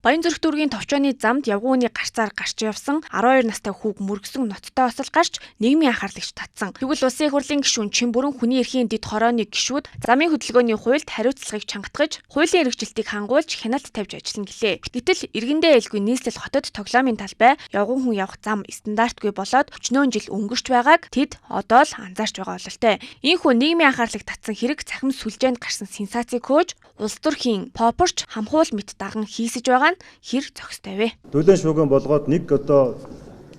Баянзүрх дүүргийн товчооны замд явган хүний гарцаар гарч явсан 12 настай хүүг мөргсөн ноцтой осол гарч нийгмийн анхаарлагч татсан. Тэгвэл улсын их хурлын гишүүн Чимбүрэн хүний эрхийн дэд хорооны гишүүд замын хөдөлгөөний хуульд хариуцлагыг чангатгаж, хуулийн эрхчлэлтийг хангуулж хяналт тавьж ажиллана гэлээ. Гэтэл иргэндээ ээлгүй нийслэл хотод тоглоомын талбай явган хүн явах зам стандартгүй болоод 40 жил өнгөрч байгааг тэд одоо л анзаарч байгаа бололтой. Ийхүү нийгмийн анхаарлыг татсан хэрэг цахим сүлжээнд гарсан сенсацийг хөөж улс төрхийн попорч хамхуул мэт даган хийсэж байгаа хэр зохистой вэ? Дүүлэн шууган болгоод нэг одоо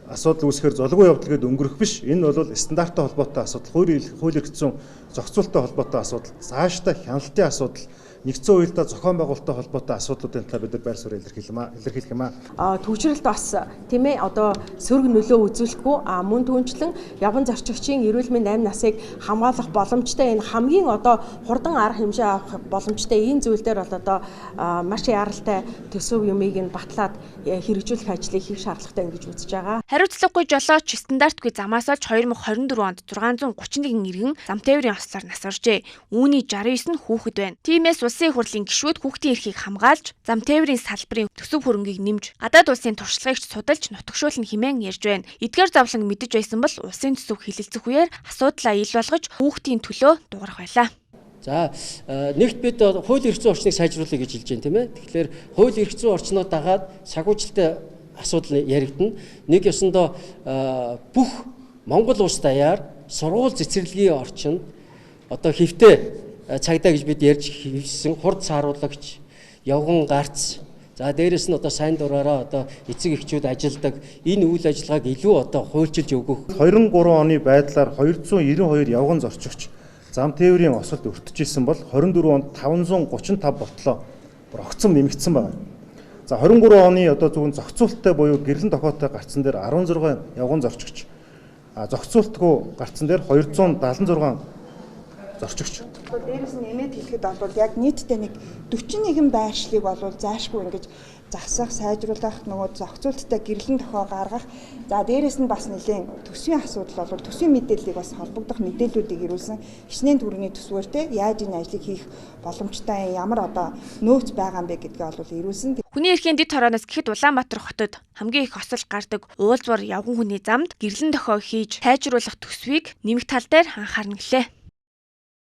асуудал үүсгэхээр золгүй явдал гээд өнгөрөх биш. Энэ бол стандарттай холбоотой асуудал, хууль эрх зүйн зохицуулалттай холбоотой асуудал, цаашдаа хяналтын асуудал, нэгдсэн уялдаа зохион байгуулалттай холбоотой асуудлуудын талаар бид нар байр суурь илэрхийлэх юм аа. Төвчрэлт бас тийм ээ одоо сөрөг нөлөө үзүүлэхгүй мөн түүнчлэн явган зорчигчийн эрүүл мэндийн 8 насыг хамгаалах боломжтой энэ хамгийн одоо хурдан арга хэмжээ авах боломжтой энэ зүйл дээр бол одоо маш яралтай төсөв юмыг нь батлаад хэрэгжүүлэх ажлыг хийх шаардлагатай гэж үзэж байгаа. Хариуцлагагүй жолооч стандартгүй замаас олж 2024 онд 631 иргэн зам тээврийн ослоор насваржээ. Үүний 69 нь хүүхэд байна. Тиймээс улсын их хурлын гишүүд хүүхдийн эрхийг хамгаалж, зам тээврийн салбарын төсөв хөрөнгийг нэмж, гадаад улсын туршлагыг судалж нутагшуулна хэмээн ярьж байна. Эдгээр зовлон мэдэж байсан бол улсын төсөв хэлэлцэх үеэр асуудлаа ил болгож хүүхдийн төлөө дуурах байлаа. За нэгт бид хууль эрх зүйн орчныг сайжруулах гэж хэлж байна тийм ээ. Тэгэхээр хууль эрх зүйн орчноо дагаад санхүүжилттэй асуудал яригдана. Нэг ёсондоо бүх Монгол улс даяар сургууль цэцэрлэгийн орчинд одоо хэвтээ цагдаа гэж бид ярьж хийсэн хурд сааруулагч, явган гарц. За дээрэс нь одоо сайн дураараа одоо эцэг эхчүүд ажилдаг энэ үйл ажиллагааг илүү одоо хуульчилж өгөх. 23 оны байдлаар 292 явган зорчигч зам тээврийн осолд өртөжсэн бол 24 онд 535 ботлоо огцом нэмэгдсэн байна. За 23 оны одоо зөвхөн зохицуулалттай буюу гэрлэн тохиолтой гарцсан дээр 16 явган зорчигч, зохицуулалтгүй гарцсан дээр 276 зорчигч. Дээрээс нь нэмээд хэлэхэд бол яг нийтдээ нэг 41 байршлыг бол заашгүй ингэж засах, сайжруулах, нөгөө зохицуулалттай гэрлэн тохио гаргах. За дээрээс нь бас нэлийн төсвийн асуудал бол төсвийн мэдээллийг бас холбогдох мэдээллүүдийг ирүүлсэн хичнээн төрний төсвөөр яаж энэ ажлыг хийх боломжтой, ямар одоо нөөц байгаа юм бэ гэдгээ бол ирүүлсэн. Хүний эрхийн дэд хорооноос гэхэд Улаанбаатар хотод хамгийн их осол гардаг уулзвар явган хүний замд гэрлэн тохио хийж сайжруулах төсвийг нэмэх тал дээр анхаарна гэлээ.